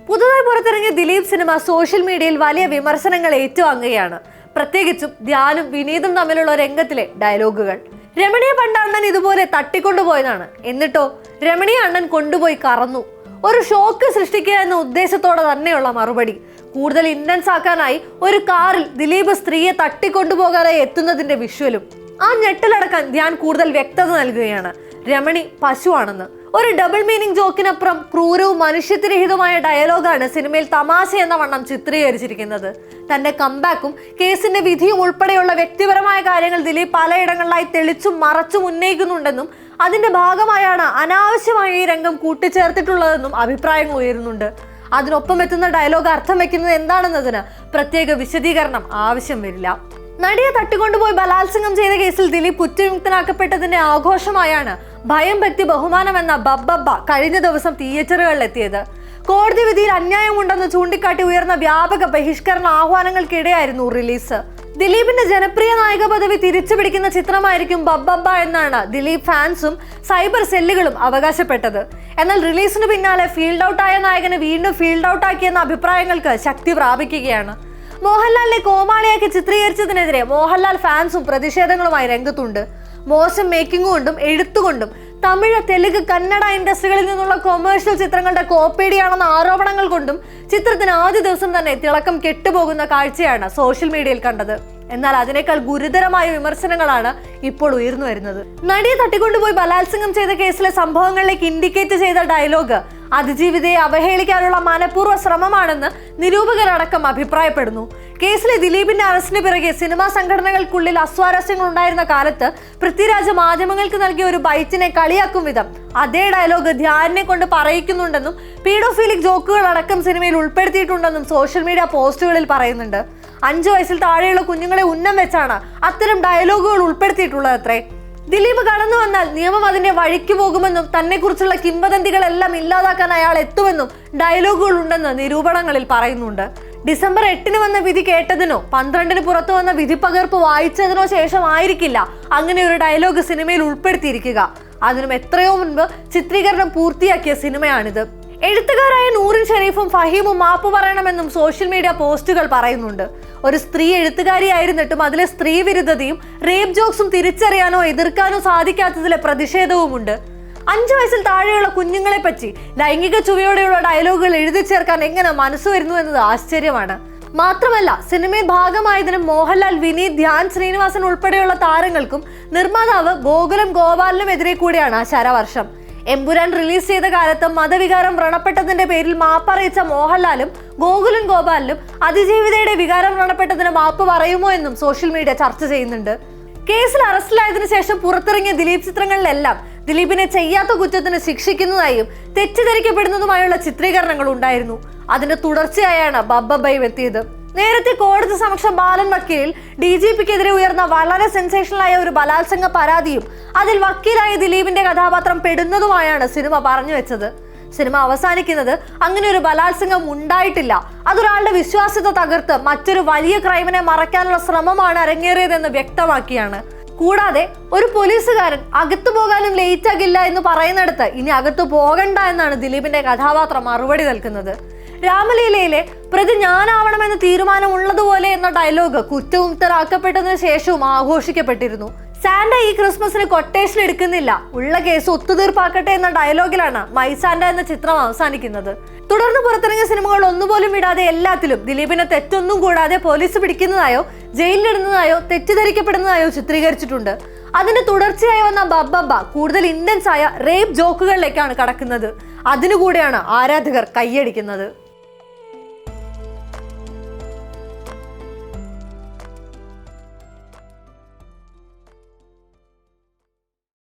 പുതുതായി പുറത്തിറങ്ങിയ Dileep cinema social മീഡിയയിൽ വലിയ വിമർശനങ്ങൾ ഏറ്റുവാങ്ങുകയാണ്. പ്രത്യേകിച്ചും ധ്യാനും വിനീതും തമ്മിലുള്ള രംഗത്തിലെ ഡയലോഗുകൾ. രമണിയെ പണ്ട് അണ്ണൻ ഇതുപോലെ തട്ടിക്കൊണ്ടുപോയതാണ്, എന്നിട്ടോ രമണിയെ അണ്ണൻ കൊണ്ടുപോയി കറന്നു. ഒരു ഷോക്ക് സൃഷ്ടിക്കുക എന്ന ഉദ്ദേശത്തോടെ തന്നെയുള്ള മറുപടി. കൂടുതൽ ഇന്റൻസ് ആക്കാനായി ഒരു കാറിൽ ദിലീപ് സ്ത്രീയെ തട്ടിക്കൊണ്ടുപോകാനായി എത്തുന്നതിന്റെ വിഷ്വലും. ആ ഞെട്ടലടക്കാൻ ധ്യാൻ കൂടുതൽ വ്യക്തത നൽകുകയാണ്. രമണി പശുവാണെന്ന്. ഒരു ഡബിൾ മീനിങ് ജോക്കിനപ്പുറം ക്രൂരവും മനുഷ്യത്വരഹിതമായ ഡയലോഗാണ് സിനിമയിൽ തമാശ എന്ന വണ്ണം ചിത്രീകരിച്ചിരിക്കുന്നത്. തന്റെ കംബാക്കും കേസിന്റെ വിധിയും ഉൾപ്പെടെയുള്ള വ്യക്തിപരമായ കാര്യങ്ങൾ ദിലീപ് പലയിടങ്ങളിലായി തെളിച്ചും മറച്ചും ഉന്നയിക്കുന്നുണ്ടെന്നും അതിന്റെ ഭാഗമായാണ് അനാവശ്യമായി ഈ രംഗം കൂട്ടിച്ചേർത്തിട്ടുള്ളതെന്നും അഭിപ്രായങ്ങൾ ഉയരുന്നുണ്ട്. അതിനൊപ്പം എത്തുന്ന ഡയലോഗ് അർത്ഥം വെക്കുന്നത് എന്താണെന്നതിന് പ്രത്യേക വിശദീകരണം ആവശ്യം വരില്ല. നടിയെ തട്ടിക്കൊണ്ടുപോയി ബലാത്സംഗം ചെയ്ത കേസിൽ ദിലീപ് കുറ്റവിമുക്തനാക്കപ്പെട്ടതിന്റെ ആഘോഷമായാണ് ഭയം ഭക്തി ബഹുമാനം എന്ന ബബ്ബബ്ബ കഴിഞ്ഞ ദിവസം തിയേറ്ററുകളിലെത്തിയത്. കോടതി വിധിയിൽ അന്യായമുണ്ടെന്ന് ചൂണ്ടിക്കാട്ടി ഉയർന്ന വ്യാപക ബഹിഷ്കരണ ആഹ്വാനങ്ങൾക്കിടെയായിരുന്നു റിലീസ്. ദിലീപിന്റെ ജനപ്രിയ നായക പദവി തിരിച്ചുപിടിക്കുന്ന ചിത്രമായിരിക്കും ബബ്ബബ്ബ എന്നാണ് ദിലീപ് ഫാൻസും സൈബർ സെല്ലുകളും അവകാശപ്പെട്ടത്. എന്നാൽ റിലീസിന് പിന്നാലെ ഫീൽഡ് ഔട്ടായ നായകനെ വീണ്ടും ഫീൽഡ് ഔട്ടാക്കിയെന്ന അഭിപ്രായങ്ങൾക്ക് ശക്തി പ്രാപിക്കുകയാണ്. മോഹൻലാലിനെ കോമാളിയാക്കി ചിത്രീകരിച്ചതിനെതിരെ മോഹൻലാൽ ഫാൻസും പ്രതിഷേധങ്ങളുമായി രംഗത്തുണ്ട്. മോശം മേക്കിംഗ് കൊണ്ടും എഴുത്തുകൊണ്ടും തമിഴ്, തെലുങ്ക്, കന്നഡ ഇൻഡസ്ട്രികളിൽ നിന്നുള്ള കൊമേഴ്ഷ്യൽ ചിത്രങ്ങളുടെ കോപ്പേഡിയാണെന്ന ആരോപണങ്ങൾ കൊണ്ടും ചിത്രത്തിന് ആദ്യ ദിവസം തന്നെ തിളക്കം കെട്ടുപോകുന്ന കാഴ്ചയാണ് സോഷ്യൽ മീഡിയയിൽ കണ്ടത്. എന്നാൽ അതിനേക്കാൾ ഗുരുതരമായ വിമർശനങ്ങളാണ് ഇപ്പോൾ ഉയർന്നു വരുന്നത്. നടിയെ തട്ടിക്കൊണ്ടുപോയി ബലാത്സംഗം ചെയ്ത കേസിലെ സംഭവങ്ങളിലേക്ക് ഇൻഡിക്കേറ്റ് ചെയ്ത ഡയലോഗ് അതിജീവിതയെ അവഹേളിക്കാനുള്ള മനഃപൂർവ്വ ശ്രമമാണെന്ന് നിരൂപകരടക്കം അഭിപ്രായപ്പെടുന്നു. കേസിലെ ദിലീപിന്റെ അറസ്റ്റിന് പിറകെ സിനിമാ സംഘടനകൾക്കുള്ളിൽ അസ്വാരസ്യങ്ങൾ ഉണ്ടായിരുന്ന കാലത്ത് പൃഥ്വിരാജ് മാധ്യമങ്ങൾക്ക് നൽകിയ ഒരു ബൈറ്റിനെ കളിയാക്കും വിധം അതേ ഡയലോഗ് ധ്യാനിനെ കൊണ്ട് പറയിക്കുന്നുണ്ടെന്നും പീഡോഫീലിക് ജോക്കുകൾ അടക്കം സിനിമയിൽ ഉൾപ്പെടുത്തിയിട്ടുണ്ടെന്നും സോഷ്യൽ മീഡിയ പോസ്റ്റുകളിൽ പറയുന്നുണ്ട്. 5 വയസ്സിൽ താഴെയുള്ള കുഞ്ഞുങ്ങളെ ഉന്നം വെച്ചാണ് അത്തരം ഡയലോഗുകൾ ഉൾപ്പെടുത്തിയിട്ടുള്ളത് അത്രേ. ദിലീപ് കടന്നു വന്നാൽ നിയമം അതിന്റെ വഴിക്ക് പോകുമെന്നും തന്നെ കുറിച്ചുള്ള കിംവദന്തികളെല്ലാം ഇല്ലാതാക്കാൻ അയാൾ എത്തുമെന്നും ഡയലോഗുകൾ ഉണ്ടെന്ന് നിരൂപണങ്ങളിൽ പറയുന്നുണ്ട്. ഡിസംബർ 8 വന്ന വിധി കേട്ടതിനോ 12 പുറത്തു വന്ന വിധി പകർപ്പ് വായിച്ചതിനോ ശേഷമായിരിക്കില്ല അങ്ങനെ ഒരു ഡയലോഗ് സിനിമയിൽ ഉൾപ്പെടുത്തിയിരിക്കുക. അതിനും എത്രയോ മുൻപ് ചിത്രീകരണം പൂർത്തിയാക്കിയ സിനിമയാണിത്. എഴുത്തുകാരായ നൂറിൻ ഷെരീഫും ഫഹീമും മാപ്പ് പറയണമെന്നും സോഷ്യൽ മീഡിയ പോസ്റ്റുകൾ പറയുന്നുണ്ട്. ഒരു സ്ത്രീ എഴുത്തുകാരിയായിരുന്നിട്ടും അതിലെ സ്ത്രീ വിരുദ്ധതയും റേപ്പ് ജോക്സും തിരിച്ചറിയാനോ എതിർക്കാനോ സാധിക്കാത്തതിലെ പ്രതിഷേധവുമുണ്ട്. 5 വയസ്സിൽ താഴെയുള്ള കുഞ്ഞുങ്ങളെ പറ്റി ലൈംഗിക ചുവയോടെയുള്ള ഡയലോഗുകൾ എഴുതി ചേർക്കാൻ എങ്ങനെ മനസ്സ് വരുന്നു എന്നത് ആശ്ചര്യമാണ്. മാത്രമല്ല സിനിമയിൽ ഭാഗമായതിനും മോഹൻലാൽ, വിനീത്, ധ്യാൻ ശ്രീനിവാസൻ ഉൾപ്പെടെയുള്ള താരങ്ങൾക്കും നിർമ്മാതാവ് ഗോകുലം ഗോപാലിനും എതിരെ കൂടിയാണ് ശരവർഷം. എമ്പുരാൻ റിലീസ് ചെയ്ത കാലത്ത് മതവികാരം വ്രണപ്പെട്ടതിന്റെ പേരിൽ മാപ്പറിയിച്ച മോഹൻലാലും ഗോകുലൻ ഗോപാലിനും അതിജീവിതയുടെ വികാരം വ്രണപ്പെട്ടതിന് മാപ്പ് പറയുമോ എന്നും സോഷ്യൽ മീഡിയ ചർച്ച ചെയ്യുന്നുണ്ട്. കേസിൽ അറസ്റ്റിലായതിനു ശേഷം പുറത്തിറങ്ങിയ ദിലീപ് ചിത്രങ്ങളിലെല്ലാം ദിലീപിനെ ചെയ്യാത്ത കുറ്റത്തിന് ശിക്ഷിക്കുന്നതായും തെറ്റിദ്ധരിക്കപ്പെടുന്നതുമായുള്ള ചിത്രീകരണങ്ങൾ ഉണ്ടായിരുന്നു. അതിന്റെ തുടർച്ചയായാണ് ബബ്ബബ്ബയും എത്തിയത്. നേരത്തെ കോടതി സമക്ഷം ബാലൻ വക്കീൽ DGPക്കെതിരെ ഉയർന്ന വളരെ സെൻസേഷണലായ ഒരു ബലാത്സംഗ പരാതിയും അതിൽ വക്കീലായ ദിലീപിന്റെ കഥാപാത്രം പെടുന്നതുമായാണ് സിനിമ പറഞ്ഞു വെച്ചത്. സിനിമ അവസാനിക്കുന്നത് അങ്ങനെ ഒരു ബലാത്സംഗം ഉണ്ടായിട്ടില്ല, അതൊരാളുടെ വിശ്വാസ്യത തകർത്ത് മറ്റൊരു വലിയ ക്രൈമിനെ മറയ്ക്കാനുള്ള ശ്രമമാണ് അരങ്ങേറിയതെന്ന് വ്യക്തമാക്കിയാണ്. കൂടാതെ ഒരു പോലീസുകാരൻ അകത്തു പോകാനും ലേറ്റ് ആകില്ല എന്ന് പറയുന്നിടത്ത് ഇനി അകത്തു പോകണ്ട എന്നാണ് ദിലീപിന്റെ കഥാപാത്രം മറുപടി നൽകുന്നത്. രാമലീലയിലെ പ്രതി ഞാനാവണമെന്ന് തീരുമാനമുള്ളതുപോലെ എന്ന ഡയലോഗ് കുറ്റവിമുക്തരാക്കപ്പെട്ടതിനു ശേഷവും ആഘോഷിക്കപ്പെട്ടിരുന്നു. സാന്റ ഈ ക്രിസ്മസിന് കൊട്ടേഷൻ എടുക്കുന്നില്ല, ഉള്ള കേസ് ഒത്തുതീർപ്പാക്കട്ടെ എന്ന ഡയലോഗിലാണ് മൈ സാന്റ എന്ന ചിത്രം അവസാനിക്കുന്നത്. തുടർന്ന് പുറത്തിറങ്ങിയ സിനിമകൾ ഒന്നുപോലും വിടാതെ എല്ലാത്തിലും ദിലീപിനെ തെറ്റൊന്നും കൂടാതെ പോലീസ് പിടിക്കുന്നതായോ ജയിലിലിടുന്നതായോ തെറ്റിദ്ധരിക്കപ്പെടുന്നതായോ ചിത്രീകരിച്ചിട്ടുണ്ട്. അതിന്റെ തുടർച്ചയായി വന്ന ബബ്ബബ്ബ കൂടുതൽ ഇന്റൻസ് ആയ റേപ്പ് ജോക്കുകളിലേക്കാണ് കടക്കുന്നത്. അതിനുകൂടെയാണ് ആരാധകർ കൈയടിക്കുന്നത്.